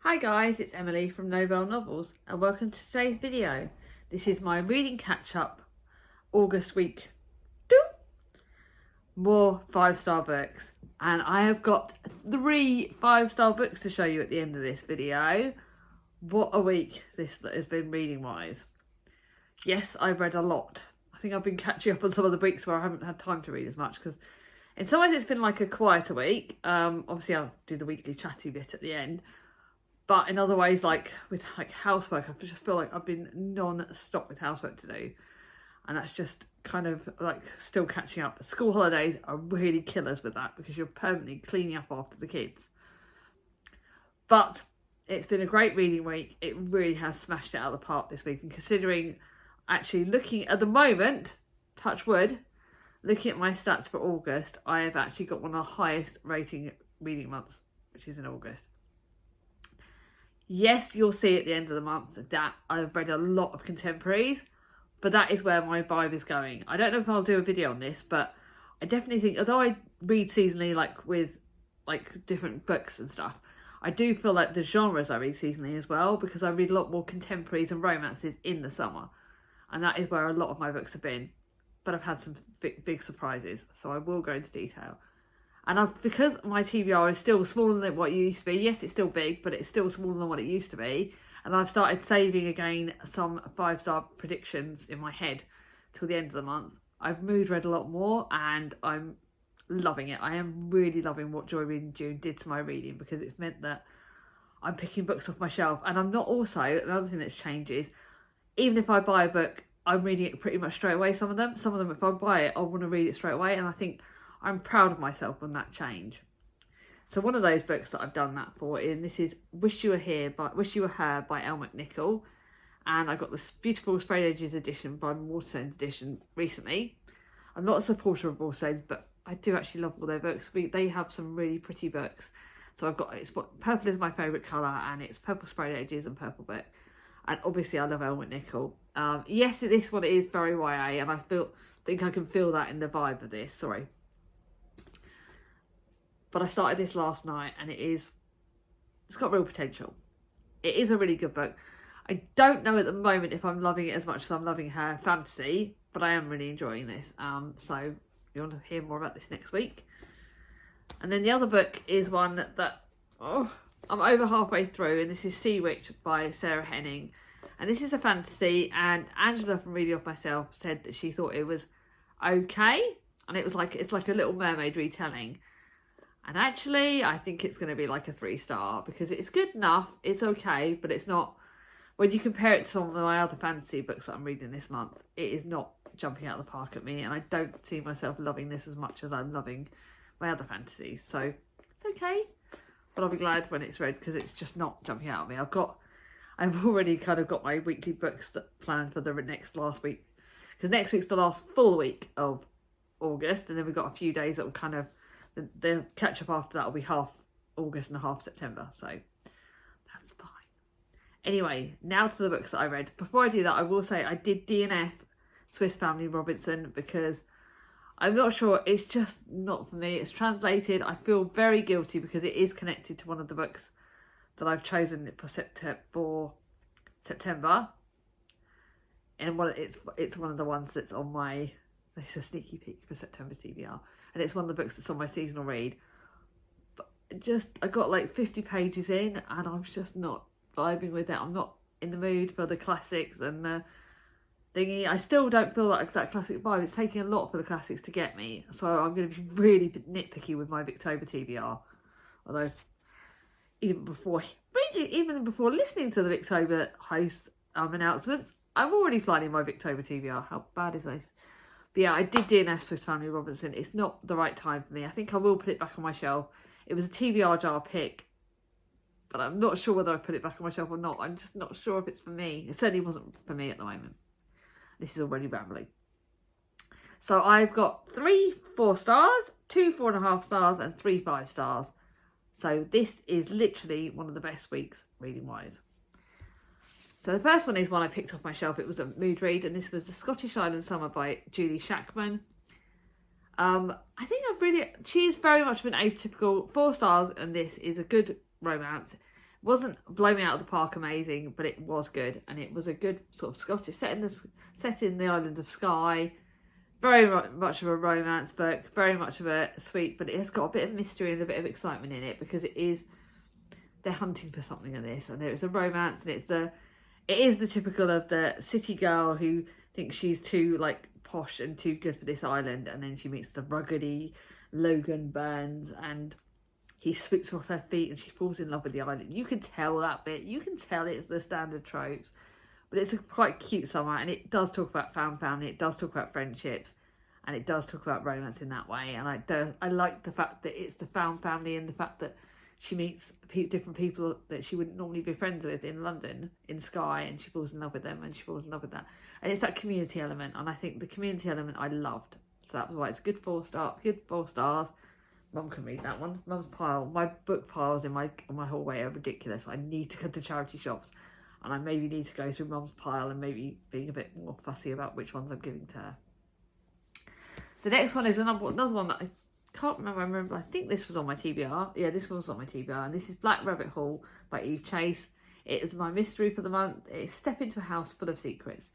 Hi guys, it's Emily from Novelle Novels and welcome to today's video. This is my reading catch-up August week. More 5-star books, and I have got 3 5-star books to show you at the end of this video. What a week this has been reading wise. Yes, I've read a lot. I think I've been catching up on some of the weeks where I haven't had time to read as much because in some ways it's been like a quieter week. Obviously I'll do the weekly chatty bit at the end. But in other ways, like with housework, I just feel like I've been non-stop with housework to do. And that's just kind of like still catching up. School holidays are really killers with that because you're permanently cleaning up after the kids. But it's been a great reading week. It really has smashed it out of the park this week. And considering actually looking at the moment, touch wood, looking at my stats for August, I have actually got one of the highest rating reading months, which is in August. Yes, you'll see at the end of the month that I've read a lot of contemporaries, but that is where my vibe is going. I don't know if I'll do a video on this, but I definitely think, although I read seasonally, like with like different books and stuff, I do feel like the genres I read seasonally as well, because I read a lot more contemporaries and romances in the summer, and that is where a lot of my books have been. But I've had some big surprises, so I will go into detail. And because my TBR is still smaller than what it used to be, yes, it's still big, but it's still smaller than what it used to be. And I've started saving again some 5-star predictions in my head till the end of the month. I've mood read a lot more and I'm loving it. I am really loving what Joy Reading June did to my reading, because it's meant that I'm picking books off my shelf. And I'm not also, another thing that's changed is, even if I buy a book, I'm reading it pretty much straight away. Some of them, if I buy it, I want to read it straight away. And I think I'm proud of myself on that change. So one of those books that I've done that for this is Wish You Were Her by Elle Macnicol. And I got this beautiful Sprayed Edges edition by Waterstones edition recently. I'm not a supporter of Waterstones, but I do actually love all their books. They have some really pretty books. So purple is my favourite colour, and it's purple Sprayed Edges and purple book. And obviously I love Elle Macnicol. Yes, this one is very YA, and I think I can feel that in the vibe of this. Sorry. But I started this last night and it's got real potential. It is a really good book. I don't know at the moment if I'm loving it as much as I'm loving her fantasy, but I am really enjoying this. So you want to hear more about this next week. And then the other book is one that I'm over halfway through, and this is Sea Witch by Sarah Henning. And this is a fantasy, and Angela from Reading Off Myself said that she thought it was okay. And it's like a Little Mermaid retelling. And actually, I think it's going to be like a 3-star, because it's good enough, it's okay, but it's not, when you compare it to some of my other fantasy books that I'm reading this month, it is not jumping out of the park at me, and I don't see myself loving this as much as I'm loving my other fantasies. So it's okay, but I'll be glad when it's read, because it's just not jumping out at me. I've already kind of got my weekly books planned for the last week, because next week's the last full week of August, and then we've got a few days that will kind of, the catch up after that will be half August and half September, so that's fine. Anyway, now to the books that I read. Before I do that, I will say I did DNF Swiss Family Robinson, because I'm not sure, it's just not for me. It's translated. I feel very guilty because it is connected to one of the books that I've chosen for September, and it's one of the ones that's on my, it's a sneaky peek for September TBR. And it's one of the books that's on my seasonal read. But I got like 50 pages in and I'm just not vibing with it. I'm not in the mood for the classics and the thingy. I still don't feel like that classic vibe. It's taking a lot for the classics to get me. So I'm going to be really nitpicky with my Victober TBR. Although, even before listening to the Victober host announcements, I'm already flying in my Victober TBR. How bad is this? But yeah, I did DNF Swiss Family Robinson. It's not the right time for me. I think I will put it back on my shelf. It was a TBR jar pick, but I'm not sure whether I put it back on my shelf or not. I'm just not sure if it's for me. It certainly wasn't for me at the moment. This is already rambling. So I've got 3 4-stars, 2 4.5 stars, and 3 5 stars. So this is literally one of the best weeks reading-wise. So the first one is one I picked off my shelf. It was a mood read, and this was The Scottish Island Summer by Julie Shackman. I think she's very much been atypical. 4 stars, and this is a good romance. Wasn't blow me out of the park amazing, but it was good, and it was a good sort of Scottish set in the island of Skye. Very much of a romance book, very much of a sweet, but it has got a bit of mystery and a bit of excitement in it, because they're hunting for something in this, and it's a romance, and it is the typical of the city girl who thinks she's too like posh and too good for this island, and then she meets the ruggedy Logan Burns, and he swoops off her feet and she falls in love with the island. You can tell that bit. You can tell it's the standard tropes. But it's a quite cute summer, and it does talk about found family. It does talk about friendships, and it does talk about romance in that way. And I like the fact that it's the found family, and the fact that she meets different people that she wouldn't normally be friends with in London, in Skye, and she falls in love with them, and she falls in love with that. And it's that community element, and I think the community element I loved. So that was why it's good 4 stars. Mum can read that one. Mum's pile. My book piles in my hallway are ridiculous. I need to go to charity shops, and I maybe need to go through Mum's pile and maybe being a bit more fussy about which ones I'm giving to her. The next one is another one that I can't remember. I think this was on my TBR. Yeah, this was on my TBR, and this is Black Rabbit Hall by Eve Chase. It is my mystery for the month. It's Step into a House Full of Secrets.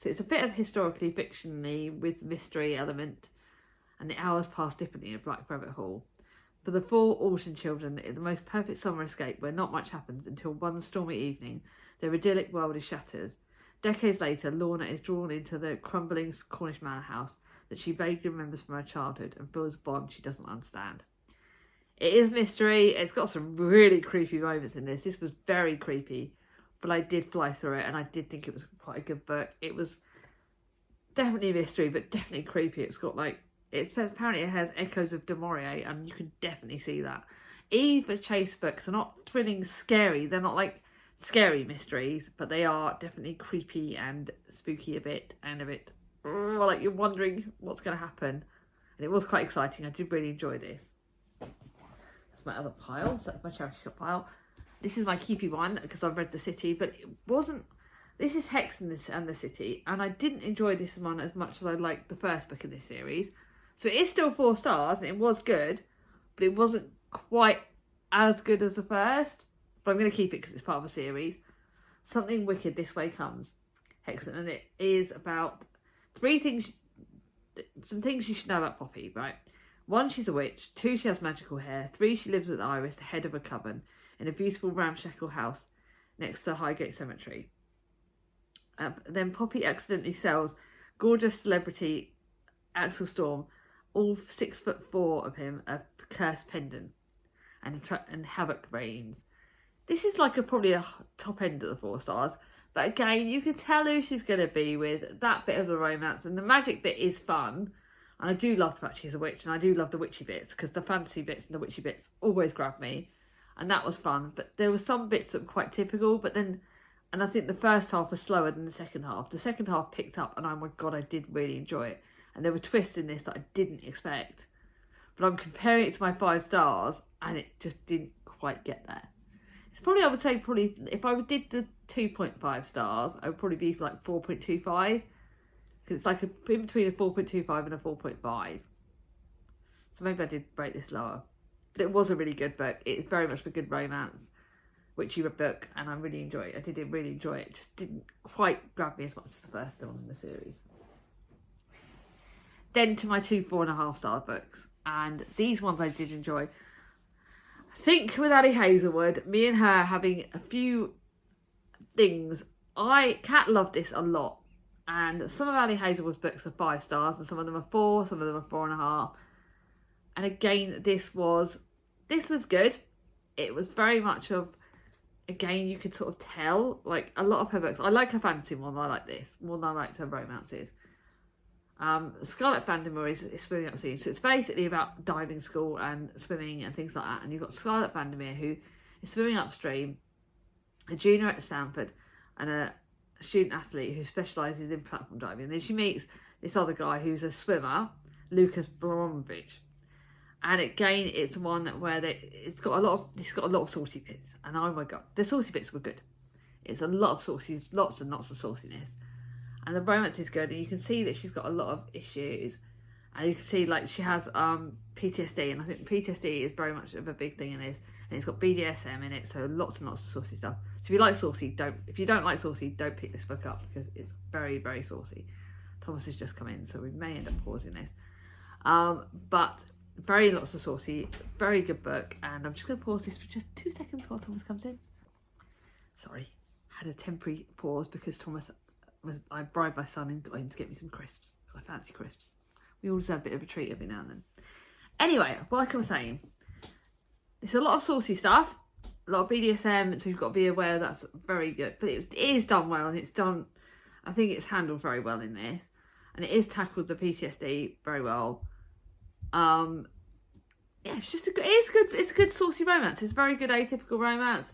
So it's a bit of historically fictionally with mystery element, and the hours pass differently in Black Rabbit Hall. For the 4 Alton children, it's the most perfect summer escape where not much happens until one stormy evening, their idyllic world is shattered. Decades later, Lorna is drawn into the crumbling Cornish manor house that she vaguely remembers from her childhood and feels a bond she doesn't understand. It is mystery. It's got some really creepy moments in this. This was very creepy, but I did fly through it, and I did think it was quite a good book. It was definitely mystery, but definitely creepy. It's got apparently it has echoes of Du Maurier, and you can definitely see that. Eve Chase books are not thrilling, scary. They're not like scary mysteries, but they are definitely creepy and spooky a bit, and a bit like you're wondering what's going to happen. And it was quite exciting. I did really enjoy this. That's my other pile. So that's my charity shop pile. This is my keepy one because I've read The City, but it wasn't. This is Hex and the City, and I didn't enjoy this one as much as I liked the first book in this series. So it is still 4 stars, and it was good, but it wasn't quite as good as the first. But I'm going to keep it because it's part of a series. Something Wicked This Way Comes. Excellent. And it is about 3 things, some things you should know about Poppy, right? 1, she's a witch. 2, she has magical hair. 3, she lives with Iris, the head of a coven, in a beautiful ramshackle house next to Highgate Cemetery. Then Poppy accidentally sells gorgeous celebrity Axel Storm, all 6'4" of him, a cursed pendant, and havoc reigns. This is like probably a top end of the 4 stars, but again, you can tell who she's going to be with. That bit of the romance and the magic bit is fun, and I do love the fact she's a witch, and I do love the witchy bits because the fantasy bits and the witchy bits always grab me, and that was fun. But there were some bits that were quite typical, but then. And I think the first half was slower than the second half. The second half picked up, and oh my god, I did really enjoy it. And there were twists in this that I didn't expect. But I'm comparing it to my 5 stars, and it just didn't quite get there. It's probably, I would say, if I did the 2.5 stars, I would probably be for like 4.25. Because it's like in between a 4.25 and a 4.5. So maybe I did rate this lower. But it was a really good book. It's very much a good romance. Witchy book, and I really enjoy it. I did really enjoy it. It just didn't quite grab me as much as the first one in the series. Then to my 2 4.5 star books, and these ones I did enjoy. I think with Ali Hazelwood, me and her having a few things. Kat loved this a lot, and some of Ali Hazelwood's books are 5 stars, and some of them are 4, some of them are 4.5. And again, this was good. It was very much of. Again, you could sort of tell, like, a lot of her books. I like her fantasy more than I like this, more than I liked her romances. Scarlet Vandermeer is swimming upstream. So it's basically about diving school and swimming and things like that. And you've got Scarlet Vandermeer, who is swimming upstream, a junior at Stanford, and a student athlete who specialises in platform diving. And then she meets this other guy who's a swimmer, Lucas Bromovich. And again, it's one where it's got a lot of saucy bits, and oh my god, the saucy bits were good. It's a lot of saucy, lots and lots of sauciness, and the romance is good. And you can see that she's got a lot of issues, and you can see like she has PTSD, and I think PTSD is very much of a big thing in this. and it's got BDSM in it, so lots and lots of saucy stuff. So if you like saucy, if you don't like saucy, don't pick this book up because it's very, very saucy. Thomas has just come in, so we may end up pausing this. But very lots of saucy, very good book, and I'm just going to pause this for just 2 seconds while Thomas comes in. Sorry, had a temporary pause because I bribed my son and got him to get me some crisps. I fancy crisps. We always have a bit of a treat every now and then. Anyway, like I was saying, it's a lot of saucy stuff, a lot of BDSM, so you've got to be aware that's very good. But it is done well, and it's done, I think it's handled very well in this. And it is tackled the PTSD very well. Yeah, it's just it's a good saucy romance. It's very good atypical romance.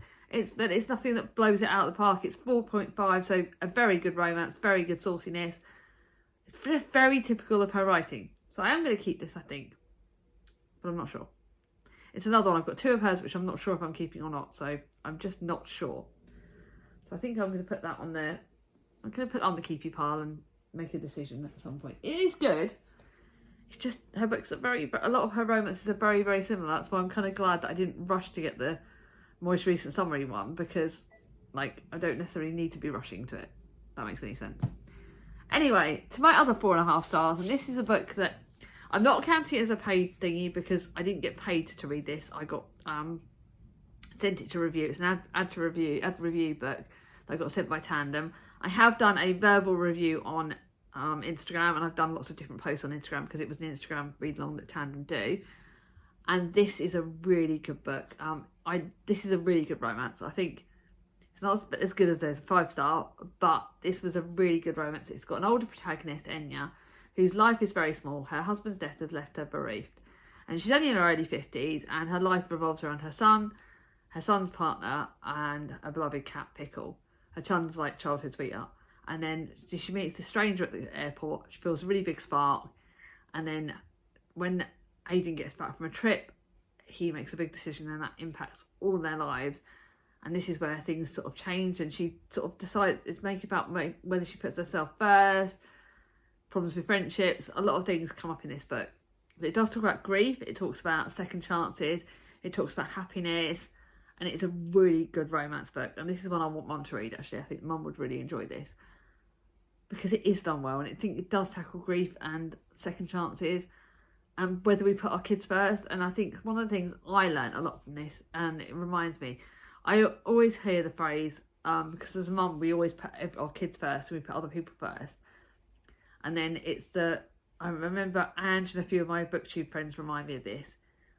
But it's nothing that blows it out of the park. It's 4.5, so a very good romance, very good sauciness. It's just very typical of her writing. So I am going to keep this, I think, but I'm not sure. It's another one. I've got 2 of hers, which I'm not sure if I'm keeping or not, so I'm just not sure. So I think I'm going to put that on there. I'm going to put it on the keepy pile and make a decision at some point. It is good. It's just her books are a lot of her romances are very, very similar. That's why I'm kind of glad that I didn't rush to get the most recent summary one, because I don't necessarily need to be rushing to it. If that makes any sense. Anyway, to my other 4.5 stars, and this is a book that I'm not counting it as a paid thingy because I didn't get paid to read this. I got sent it to review. It's an ad review book that I got sent by Tandem. I have done a verbal review on Instagram, and I've done lots of different posts on Instagram because it was an Instagram read along that Tandem do. And this is a really good book. This is a really good romance. I think it's not as good as there's a 5-star, but this was a really good romance. It's got an older protagonist, Enya, whose life is very small. Her husband's death has left her bereaved, and she's only in her early 50s, and her life revolves around her son's partner, and a beloved cat, Pickle. Her son's like childhood sweetheart. And then she meets a stranger at the airport. She feels a really big spark, and then when Aidan gets back from a trip, he makes a big decision, and that impacts all their lives. And this is where things sort of change, and she sort of decides it's making about whether she puts herself first, problems with friendships. A lot of things come up in this book. It does talk about grief, it talks about second chances, it talks about happiness, and it's a really good romance book. And this is one I want Mum to read, actually. I think Mum would really enjoy this because it is done well, and I think it does tackle grief and second chances and whether we put our kids first. And I think one of the things I learned a lot from this, and it reminds me, I always hear the phrase, because as a mum we always put our kids first and we put other people first. And then I remember Ange and a few of my booktube friends remind me of this,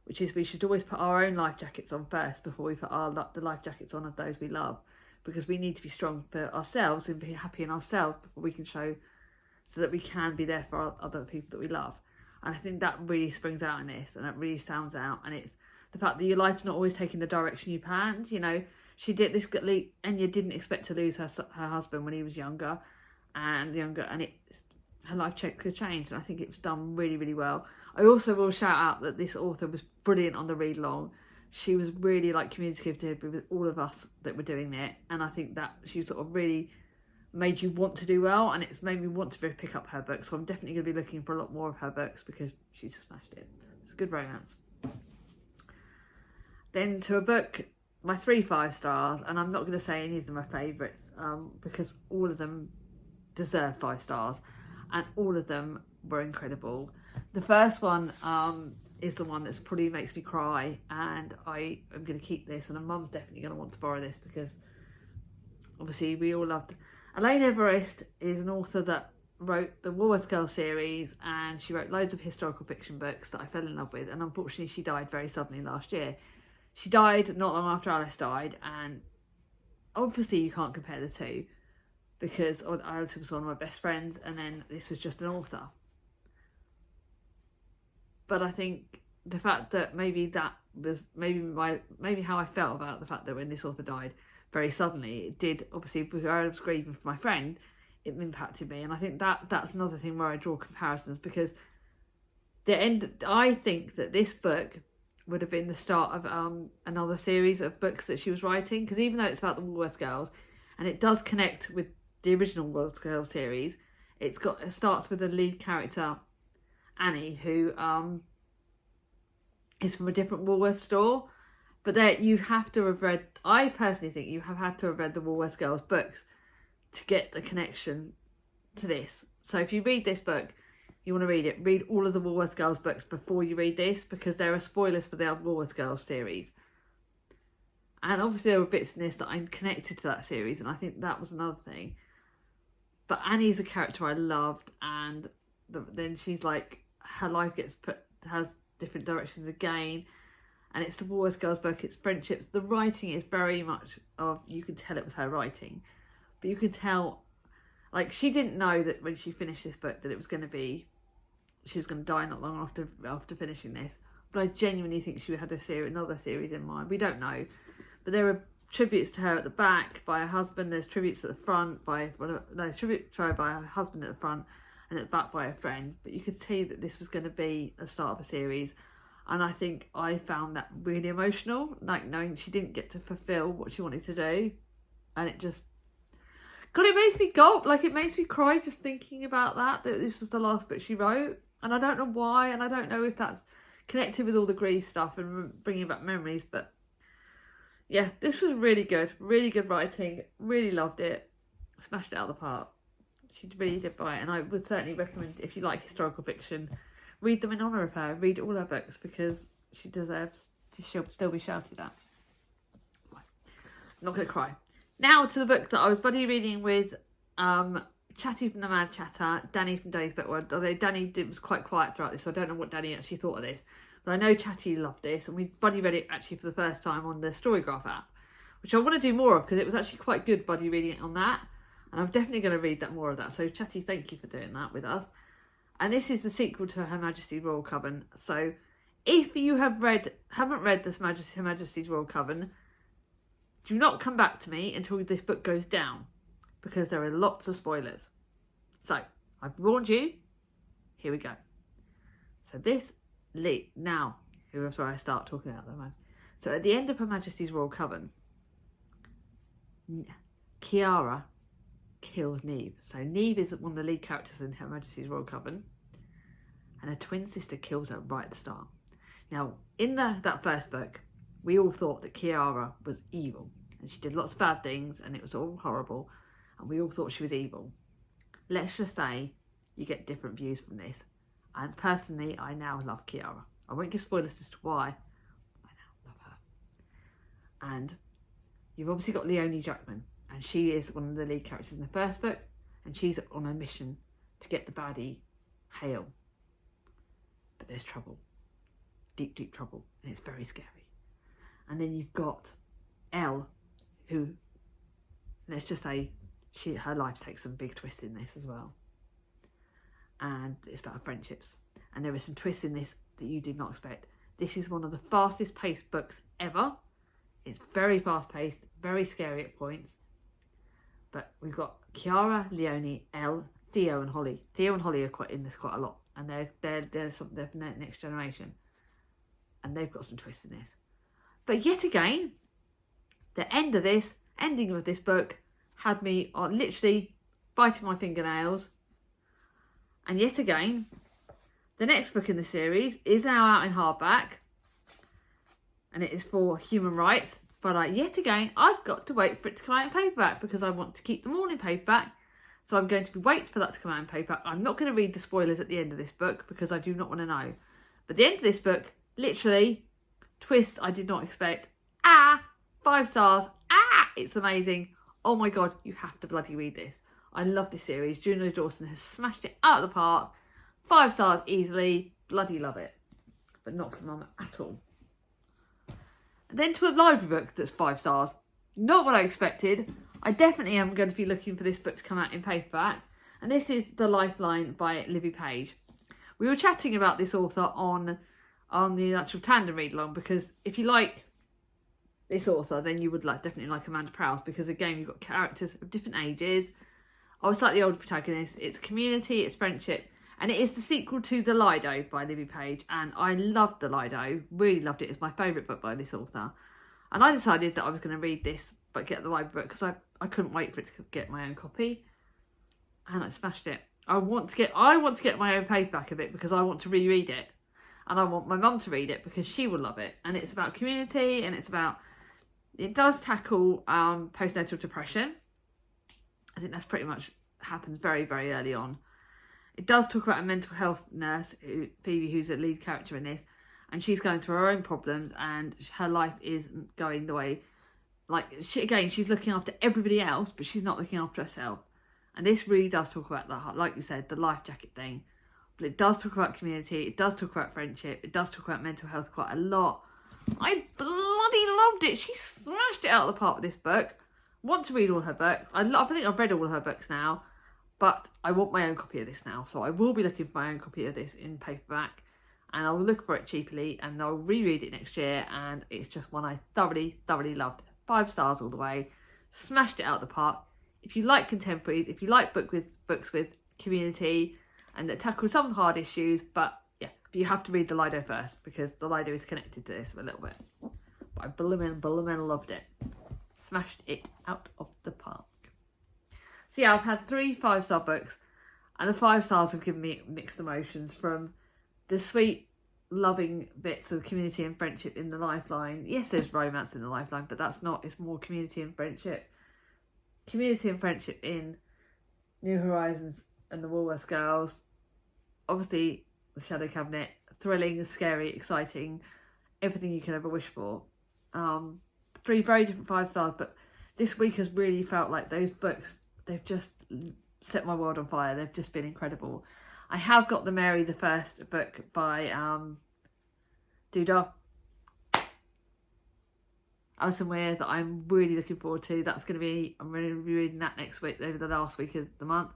which is we should always put our own life jackets on first before we put the life jackets on of those we love, because we need to be strong for ourselves and be happy in ourselves before we can show, so that we can be there for our other people that we love. And I think that really springs out in this, and it really stands out. And it's the fact that your life's not always taking the direction you planned. You know, Enya didn't expect to lose her husband when he was younger, and her life could change. And I think it was done really, really well. I also will shout out that this author was brilliant on the read along. She was really communicative with all of us that were doing it, and I think that she sort of really made you want to do well, and it's made me want to pick up her books. So I'm definitely going to be looking for a lot more of her books because she's just smashed it. It's a good romance. Then to a book, my 3 5-stars, and I'm not going to say any of them are favourites because all of them deserve 5 stars, and all of them were incredible. The first one is the one that's probably makes me cry, and I am going to keep this, and Mum's definitely going to want to borrow this because obviously we all loved. Elaine Everest is an author that wrote the Woolworth Girls series, and she wrote loads of historical fiction books that I fell in love with, and unfortunately she died very suddenly last year. She died not long after Alice died, and obviously you can't compare the two because Alice was one of my best friends, and then this was just an author. But I think the fact that maybe that was maybe how I felt about the fact that when this author died very suddenly, it did, obviously because I was grieving for my friend, it impacted me. And I think that's another thing where I draw comparisons, because I think that this book would have been the start of another series of books that she was writing, because even though it's about the Woolworth Girls and it does connect with the original Woolworth Girls series, it starts with the lead character Annie, who is from a different Woolworth store, But there, you have to have read, I personally think you have had to have read the Woolworths Girls books to get the connection to this. So if you read this book, you want to read all of the Woolworths Girls books before you read this, because there are spoilers for the other Woolworths Girls series. And obviously there were bits in this that I'm connected to that series, and I think that was another thing. But Annie's a character I loved, and then she's like, her life has different directions again. And it's the Woolworths Girls book, it's friendships. The writing is very much of, you can tell it was her writing. But you can tell, like, she didn't know that when she finished this book that it was going to be, she was going to die not long after finishing this. But I genuinely think she had another series in mind. We don't know. But there are tributes to her at the back by her husband. There's tributes at the front there's tribute to her by her husband at the front, and at the back by a friend. But you could see that this was going to be the start of a series. And I think I found that really emotional, like knowing she didn't get to fulfill what she wanted to do. And it just, God, it makes me gulp. Like, it makes me cry just thinking about that this was the last book she wrote. And I don't know why, and I don't know if that's connected with all the grief stuff and bringing back memories. But yeah, this was really good writing. Really loved it. Smashed it out of the park. She really did buy it. And I would certainly recommend, if you like historical fiction, read them in honour of her. Read all her books, because she deserves she'll still be shouted at. I'm not going to cry. Now to the book that I was buddy reading with Chatty from the Mad Chatter, Danny from Danny's Book World. Although Danny was quite quiet throughout this, so I don't know what Danny actually thought of this. But I know Chatty loved this, and we buddy read it actually for the first time on the Storygraph app, which I want to do more of, because it was actually quite good buddy reading it on that. And I'm definitely going to read more of that. So Chatty, thank you for doing that with us. And this is the sequel to Her Majesty's Royal Coven. So if you haven't read this Her Majesty's Royal Coven, do not come back to me until this book goes down, because there are lots of spoilers. So I've warned you. Here we go. So now, here's where I start talking about them. So at the end of Her Majesty's Royal Coven, Kiara kills Neve. So Neve is one of the lead characters in Her Majesty's Royal Coven, and her twin sister kills her right at the start. Now, in that first book, we all thought that Kiara was evil, and she did lots of bad things, and it was all horrible, and we all thought she was evil. Let's just say you get different views from this, and personally, I now love Kiara. I won't give spoilers as to why. I now love her. And you've obviously got Leonie Jackman, and she is one of the lead characters in the first book, and she's on a mission to get the baddie, Hale. But there's trouble. Deep, deep trouble, and it's very scary. And then you've got Elle, who, let's just say, her life takes some big twists in this as well. And it's about friendships. And there are some twists in this that you did not expect. This is one of the fastest paced books ever. It's very fast paced, very scary at points. But we've got Kiara, Leonie, Elle, Theo and Holly. Theo and Holly are quite in this quite a lot. And they're next generation. And they've got some twists in this. But yet again, the ending of this book had me literally biting my fingernails. And yet again, the next book in the series is now out in hardback, and it is for human rights. But yet again, I've got to wait for it to come out in paperback, because I want to keep them all in paperback. So I'm going to wait for that to come out in paperback. I'm not going to read the spoilers at the end of this book, because I do not want to know. But the end of this book, literally, twist I did not expect. 5 stars. It's amazing. Oh my God, you have to bloody read this. I love this series. Juno Dawson has smashed it out of the park. 5 stars easily. Bloody love it. But not for Mum at all. And then to a library book that's 5 stars. Not what I expected. I definitely am going to be looking for this book to come out in paperback. And this is The Lifeline by Libby Page. We were chatting about this author on the actual tandem read along, because if you like this author, then you would definitely like Amanda Prowse, because again, you've got characters of different ages. I was slightly older protagonist. It's community, it's friendship, and it is the sequel to The Lido by Libby Page, and I loved The Lido, really loved it. It's my favourite book by this author, and I decided that I was going to read this but get the library book, because I couldn't wait for it to get my own copy, and I smashed it. I want to get my own paperback of it, because I want to reread it, and I want my mum to read it because she will love it. And it's about community, and it does tackle postnatal depression. I think that's pretty much happens very, very early on. It does talk about a mental health nurse, Phoebe, who's a lead character in this, and she's going through her own problems, and her life isn't going the way, like, she's looking after everybody else, but she's not looking after herself. And this really does talk about that, like you said, the life jacket thing. But it does talk about community, it does talk about friendship, it does talk about mental health quite a lot. I bloody loved it. She smashed it out of the park with this book. Want to read all her books. I think I've read all her books now, but I want my own copy of this now. So I will be looking for my own copy of this in paperback, and I'll look for it cheaply, and I'll reread it next year. And it's just one I thoroughly, thoroughly loved. 5 stars all the way. Smashed it out of the park. If you like contemporaries, if you like books with community and that tackle some hard issues, but yeah, but you have to read the Lido first, because the Lido is connected to this a little bit. But I bloomin' loved it. Smashed it out of the park. So yeah, I've had 3 5-star books, and the 5 stars have given me mixed emotions, from the sweet, loving bits of community and friendship in the Lifeline. Yes, there's romance in the Lifeline, but that's not, it's more community and friendship. Community and friendship in New Horizons and the Woolworths Girls. Obviously, the Shadow Cabinet, thrilling, scary, exciting, everything you could ever wish for. 3 very different 5 stars, but this week has really felt like those books, they've just set my world on fire. They've just been incredible. I have got the Mary the First book by Duda, Alison Weir, that I'm really looking forward to. I'm going to be reading that next week, over the last week of the month.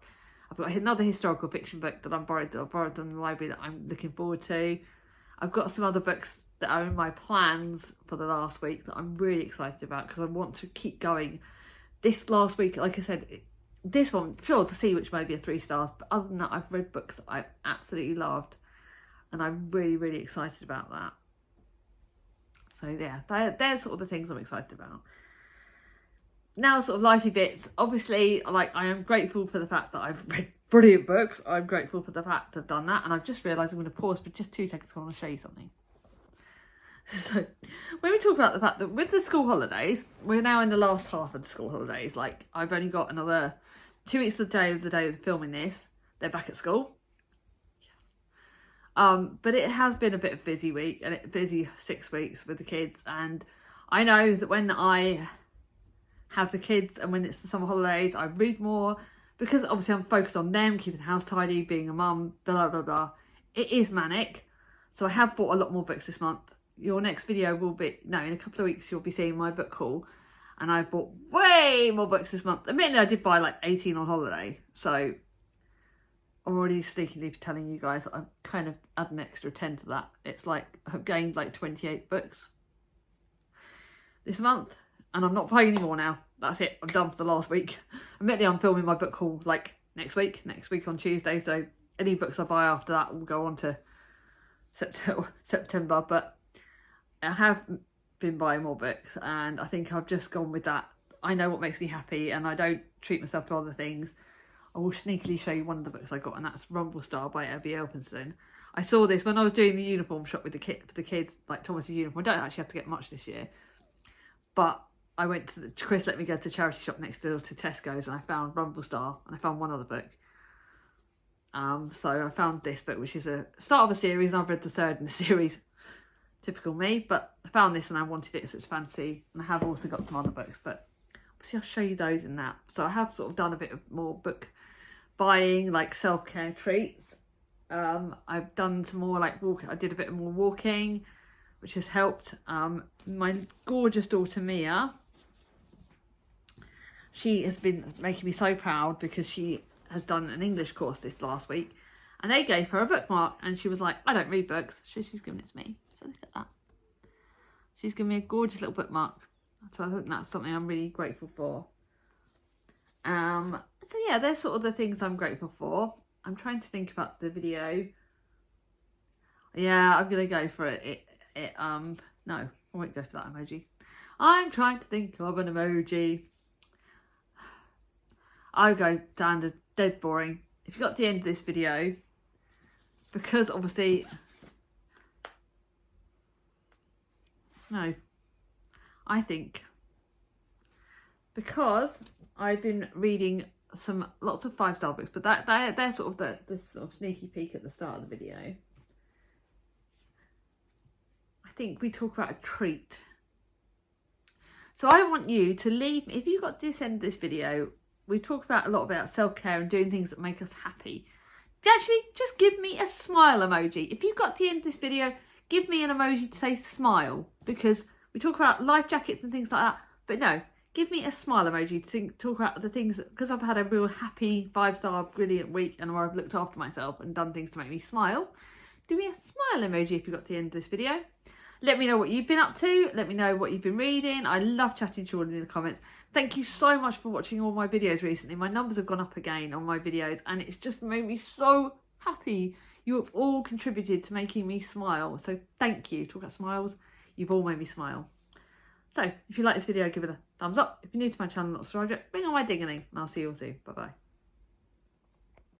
I've got another historical fiction book that I borrowed from the library that I'm looking forward to. I've got some other books that are in my plans for the last week that I'm really excited about, because I want to keep going. This last week, like I said, this one, sure, to see which may be a 3 stars, but other than that, I've read books that I absolutely loved, and I'm really, really excited about that. So yeah, they're sort of the things I'm excited about. Now, sort of lifey bits. Obviously, like, I am grateful for the fact that I've read brilliant books. I'm grateful for the fact that I've done that, and I've just realised I'm going to pause for just 2 seconds. I want to show you something. So, when we talk about the fact that with the school holidays, we're now in the last half of the school holidays. Like, I've only got another 2 weeks of the day of filming this. They're back at school. Yes. But it has been a bit of a busy week, and a busy 6 weeks with the kids. And I know that when I have the kids and when it's the summer holidays, I read more, because obviously I'm focused on them, keeping the house tidy, being a mum, blah, blah, blah. It is manic. So I have bought a lot more books this month. Your next video will be, in a couple of weeks, you'll be seeing my book haul. And I bought way more books this month. Admittedly, I did buy like 18 on holiday. So I'm already sneakily telling you guys that I've kind of add an extra 10 to that. It's like I've gained like 28 books this month. And I'm not buying any more now. That's it. I'm done for the last week. Admittedly, I'm filming my book haul like next week on Tuesday. So any books I buy after that will go on to September. But I have been buying more books, and I think I've just gone with that. I know what makes me happy, and I don't treat myself to other things. I will sneakily show you one of the books I got, and that's Rumble Star by Abby Elphinstone. I saw this when I was doing the uniform shop with for the kids, like Thomas's uniform. I don't actually have to get much this year, but I went to Chris let me go to the charity shop next door to Tesco's, and I found Rumble Star, and I found one other book. So I found this book, which is a start of a series, and I've read the 3rd in the series. Typical me, but I found this and I wanted it, so it's fancy. And I have also got some other books, but obviously I'll show you those in that. So I have sort of done a bit of more book buying, like self-care treats. I've done some more like I did a bit more walking, which has helped. My gorgeous daughter Mia, she has been making me so proud, because she has done an English course this last week, and they gave her a bookmark, and she was like, I don't read books. So she's given it to me. So look at that. She's given me a gorgeous little bookmark. So I think that's something I'm really grateful for. So yeah, they're sort of the things I'm grateful for. I'm trying to think about the video. Yeah, I'm going to go for it. No, I won't go for that emoji. I'm trying to think of an emoji. I'll go down to dead boring. If you got to the end of this video, because obviously No. I think because I've been reading lots of 5-star books, but they're sort of the sort of sneaky peek at the start of the video. I think we talk about a treat. So I want you to leave, if you got to this end of this video, we talk about a lot about self-care and doing things that make us happy. Actually, just give me a smile emoji. If you got to the end of this video, give me an emoji to say smile, because we talk about life jackets and things like that, but no, give me a smile emoji to talk about the things that, because I've had a real happy 5-star brilliant week and where I've looked after myself and done things to make me smile. Do me a smile emoji if you got to the end of this video. Let me know what you've been up to. Let me know what you've been reading. I love chatting to you all in the comments. Thank you so much for watching all my videos recently. My numbers have gone up again on my videos and it's just made me so happy. You have all contributed to making me smile. So thank you. Talk about smiles. You've all made me smile. So if you like this video, give it a thumbs up. If you're new to my channel, not subscribed yet, bring on my ding-a-ling and I'll see you all soon. Bye-bye.